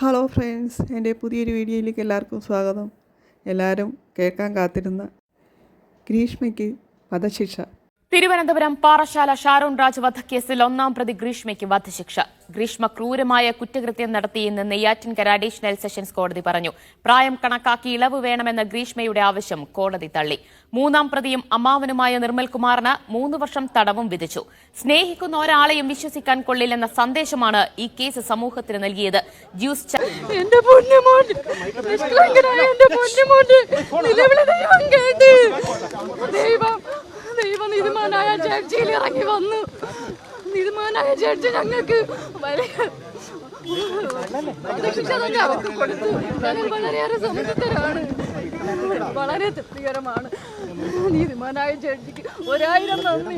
Hello friends, എൻ്റെ പുതിയൊരു വീഡിയോയിലേക്ക് എല്ലാവർക്കും സ്വാഗതം. എല്ലാവരും കേൾക്കാൻ കാത്തിരുന്ന ഗ്രീഷ്മയ്ക്ക് വധശിക്ഷ. തിരുവനന്തപുരം പാറശാല ഷാരോൺ രാജ് വധക്കേസിൽ ഒന്നാം പ്രതി ഗ്രീഷ്മയ്ക്ക് വധശിക്ഷ. ഗ്രീഷ്മ ക്രൂരമായ കുറ്റകൃത്യം നടത്തിയെന്ന് നെയ്യാറ്റിൻകര അഡീഷണൽ സെഷൻസ് കോടതി പറഞ്ഞു. പ്രായം കണക്കാക്കി ഇളവ് വേണമെന്ന ഗ്രീഷ്മയുടെ ആവശ്യം കോടതി തള്ളി. മൂന്നാം പ്രതിയും അമ്മാവനുമായ നിർമ്മൽകുമാറിന് 3 വർഷം തടവും വിധിച്ചു. സ്നേഹിക്കുന്ന ഒരാളെയും വിശ്വസിക്കാൻ കൊള്ളില്ലെന്ന സന്ദേശമാണ് ഈ കേസ് സമൂഹത്തിന് നൽകിയത്. നീതിമാനായ ജഡ്ജിയിൽ ഇറങ്ങി വന്നു. നീതിമാനായ ജഡ്ജി ഞങ്ങൾക്ക് കൊടുത്തു. ഞങ്ങൾ വളരെയേറെ സന്തോഷത്തിലാണ്, വളരെ തൃപ്തികരമാണ്. നീതിമാനായ ജഡ്ജിക്ക് 1000 നന്ദി.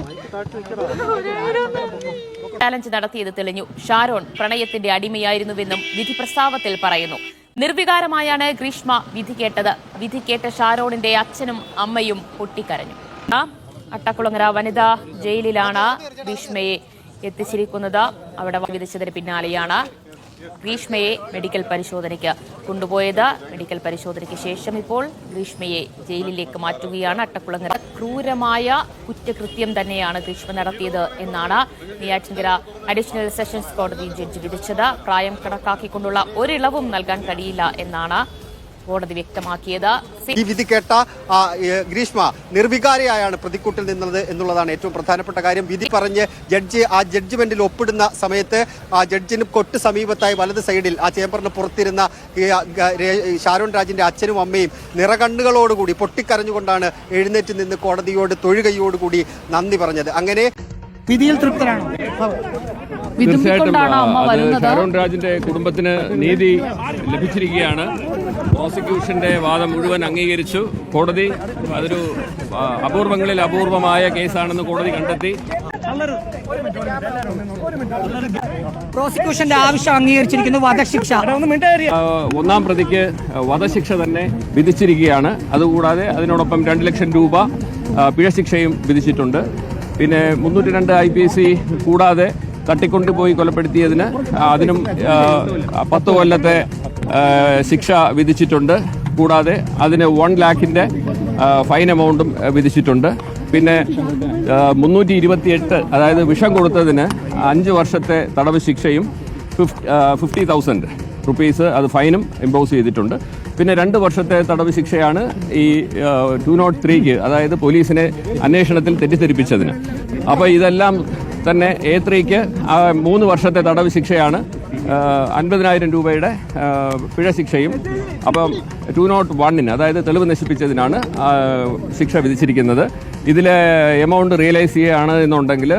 ചാലഞ്ച് നടത്തിയത് തെളിഞ്ഞു. ഷാരോൺ പ്രണയത്തിന്റെ അടിമയായിരുന്നുവെന്നും വിധി പ്രസ്താവത്തിൽ പറയുന്നു. നിർവികാരമായാണ് ഗ്രീഷ്മ വിധി കേട്ടത്. വിധി കേട്ട ഷാരോണിന്റെ അച്ഛനും അമ്മയും പൊട്ടിക്കരഞ്ഞു. അട്ടക്കുളങ്ങര വനിതാ ജയിലിലാണ് ഗ്രീഷ്മയെ എത്തിച്ചിരിക്കുന്നത്. അവിടെ വിധിച്ചതിന് പിന്നാലെയാണ് ഗ്രീഷ്മയെ മെഡിക്കൽ പരിശോധനയ്ക്ക് കൊണ്ടുപോയത്. മെഡിക്കൽ പരിശോധനയ്ക്ക് ശേഷം ഇപ്പോൾ ഗ്രീഷ്മയെ ജയിലിലേക്ക് മാറ്റുകയാണ്. അട്ടക്കുളങ്ങര ക്രൂരമായ കുറ്റകൃത്യം തന്നെയാണ് ഗ്രീഷ്മ നടത്തിയത് എന്നാണ് നെയ്യാറ്റിൻകര അഡീഷണൽ സെഷൻസ് കോടതി ജഡ്ജി വിധിച്ചത്. പ്രായം കണക്കാക്കിക്കൊണ്ടുള്ള ഒരിളവും നൽകാൻ കഴിയില്ല എന്നാണ് കോടതി വ്യക്തമാക്കിയത്. ഈ വിധി കേട്ട ഗ്രീഷ്മ നിർവികാരിയായാണ് പ്രതിക്കൂട്ടിൽ നിന്നത് എന്നുള്ളതാണ് ഏറ്റവും പ്രധാനപ്പെട്ട കാര്യം. വിധി പറഞ്ഞ് ജഡ്ജി ആ ജഡ്ജ്മെന്റിൽ ഒപ്പിടുന്ന സമയത്ത് ആ ജഡ്ജിന് തൊട്ട് സമീപത്തായി വലത് സൈഡിൽ ആ ചേംബറിന് പുറത്തിരുന്ന ഷാരോൺ രാജിന്റെ അച്ഛനും അമ്മയും നിറകണ്ണുകളോടുകൂടി പൊട്ടിക്കരഞ്ഞുകൊണ്ടാണ് എഴുന്നേറ്റ് നിന്ന് കോടതിയോട് തൊഴുകൈയോടുകൂടി നന്ദി പറഞ്ഞത്. അങ്ങനെ വിധിയിൽ തൃപ്തരാണോ? തീർച്ചയായിട്ടും ഷാരോൺ രാജിന്റെ കുടുംബത്തിന് നീതി ലഭിച്ചിരിക്കുകയാണ്. പ്രോസിക്യൂഷന്റെ വാദം മുഴുവൻ അംഗീകരിച്ചു കോടതി. അതൊരു അപൂർവങ്ങളിൽ അപൂർവമായ കേസാണെന്ന് കോടതി കണ്ടെത്തി. പ്രോസിക്യൂഷന്റെ ആവശ്യം അംഗീകരിച്ചിരിക്കുന്നു. വധശിക്ഷ ഒന്നാം പ്രതിക്ക് വധശിക്ഷ തന്നെ വിധിച്ചിരിക്കുകയാണ്. അതുകൂടാതെ അതിനോടൊപ്പം 2 ലക്ഷം രൂപ പിഴശിക്ഷയും വിധിച്ചിട്ടുണ്ട്. പിന്നെ 302 IPC കൂടാതെ തട്ടിക്കൊണ്ടുപോയി കൊലപ്പെടുത്തിയതിന് അതിനും 10 കൊല്ലത്തെ ശിക്ഷ വിധിച്ചിട്ടുണ്ട്. കൂടാതെ അതിന് 1 ലക്ഷത്തിന്റെ ഫൈൻ എമൗണ്ടും വിധിച്ചിട്ടുണ്ട്. പിന്നെ 328 അതായത് വിഷം കൊടുത്തതിന് 5 വർഷത്തെ തടവ് ശിക്ഷയും 50,000 റുപ്പീസ് അത് ഫൈനും ഇമ്പോസ് ചെയ്തിട്ടുണ്ട്. പിന്നെ 2 വർഷത്തെ തടവ് ശിക്ഷയാണ് ഈ 203ക്ക്, അതായത് പോലീസിനെ അന്വേഷണത്തിൽ തെറ്റിദ്ധരിപ്പിച്ചതിന്. അപ്പോൾ ഇതെല്ലാം തന്നെ A3ക്ക് 3 വർഷത്തെ തടവ് ശിക്ഷയാണ്, 50,000 രൂപയുടെ പിഴശിക്ഷയും. അപ്പം 201ന് അതായത് തെളിവ് നശിപ്പിച്ചതിനാണ് ശിക്ഷ വിധിച്ചിരിക്കുന്നത്. ഇതിലെ എമൗണ്ട് റിയലൈസ് ചെയ്യുകയാണ് എന്നുണ്ടെങ്കിൽ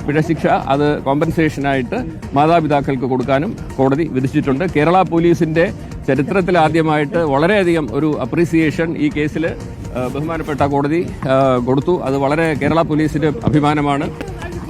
പിഴശിക്ഷ അത് കോമ്പൻസേഷനായിട്ട് മാതാപിതാക്കൾക്ക് കൊടുക്കാനും കോടതി വിധിച്ചിട്ടുണ്ട്. കേരള പോലീസിന്റെ ചരിത്രത്തിൽ ആദ്യമായിട്ട് വളരെയധികം ഒരു അപ്രീസിയേഷൻ ഈ കേസിൽ ബഹുമാനപ്പെട്ട കോടതി കൊടുത്തു. അത് വളരെ കേരള പോലീസിന്റെ അഭിമാനമാണ്.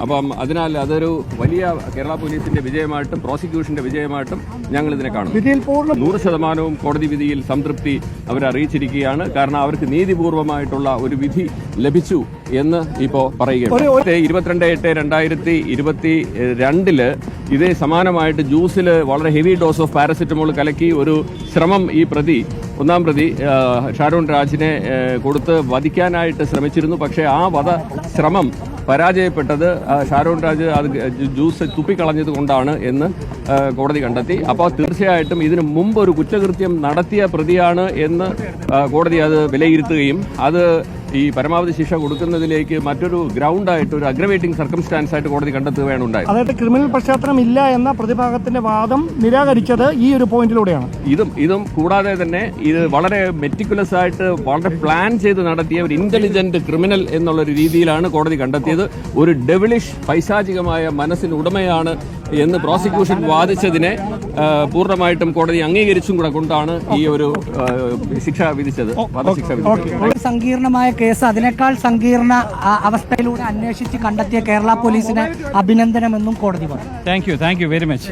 അപ്പം അതിനാൽ അതൊരു വലിയ കേരള പോലീസിന്റെ വിജയമായിട്ടും പ്രോസിക്യൂഷന്റെ വിജയമായിട്ടും ഞങ്ങൾ ഇതിനെ കാണുന്നു. 100% കോടതി വിധിയിൽ സംതൃപ്തി അവരറിയിച്ചിരിക്കുകയാണ്. കാരണം അവർക്ക് നീതിപൂർവമായിട്ടുള്ള ഒരു വിധി ലഭിച്ചു എന്ന് ഇപ്പോൾ പറയുകയാണ്. 22/8/2022 ഇതേ സമാനമായിട്ട് ജ്യൂസിൽ വളരെ ഹെവി ഡോസ് ഓഫ് പാരസെറ്റമോൾ കലക്കി ഒരു ശ്രമം ഈ ഒന്നാം പ്രതി ഷാരോൺ രാജിനെ കൊടുത്ത് വധിക്കാനായിട്ട് ശ്രമിച്ചിരുന്നു. പക്ഷേ ആ ശ്രമം പരാജയപ്പെട്ടത് ഷാരോൺ രാജ് അത് ജ്യൂസ് തുപ്പിക്കളഞ്ഞത് കൊണ്ടാണ് എന്ന് കോടതി കണ്ടെത്തി. അപ്പോൾ തീർച്ചയായിട്ടും ഇതിനു മുമ്പ് ഒരു കുറ്റകൃത്യം നടത്തിയ പ്രതിയാണ് എന്ന് കോടതി അത് വിലയിരുത്തുകയും അത് ഈ പരമാവധി ശിക്ഷ കൊടുക്കുന്നതിലേക്ക് മറ്റൊരു ഗ്രൗണ്ടായിട്ട് ഒരു അഗ്രവേറ്റിംഗ് സർക്കംസ്റ്റാൻസ് ആയിട്ട് കോടതി കണ്ടെത്തുകയാണ് ഉണ്ടായത്. അതായത് ക്രിമിനൽ പശ്ചാത്തലം ഇല്ല എന്ന പ്രതിഭാഗത്തിന്റെ വാദം നിരാകരിച്ചത് ഈ ഒരു പോയിന്റിലൂടെയാണ്. ഇതും കൂടാതെ തന്നെ ഇത് വളരെ മെറ്റിക്കുലസ് ആയിട്ട് വളരെ പ്ലാൻ ചെയ്ത് നടത്തിയ ഒരു ഇന്റലിജന്റ് ക്രിമിനൽ എന്നുള്ളൊരു രീതിയിലാണ് കോടതി കണ്ടെത്തിയത്. ഒരു ഡെവിളിഷ് പൈശാചികമായ മനസ്സിന് ഉടമയാണ് എന്ന് പ്രോസിക്യൂഷൻ വാദിച്ചതിനെ പൂർണ്ണമായിട്ടും കോടതി അംഗീകരിച്ചും കൂടെ കൊണ്ടാണ് ഈ ഒരു ശിക്ഷ വിധിച്ചത്, വധശിക്ഷ വിധിച്ചത്. സങ്കീർണമായ കേസ് അതിനേക്കാൾ സങ്കീർണ അവസ്ഥയിലൂടെ അന്വേഷിച്ച് കണ്ടെത്തിയ കേരള പോലീസിന് അഭിനന്ദനമെന്നും കോടതി പറഞ്ഞു. Thank you very much.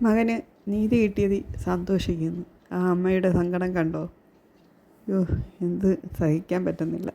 മകന് നീതി കിട്ടിയത് സന്തോഷിക്കുന്നു. ആ അമ്മയുടെ സങ്കടം കണ്ടോ? എന്ത് സഹിക്കാൻ പറ്റുന്നില്ല.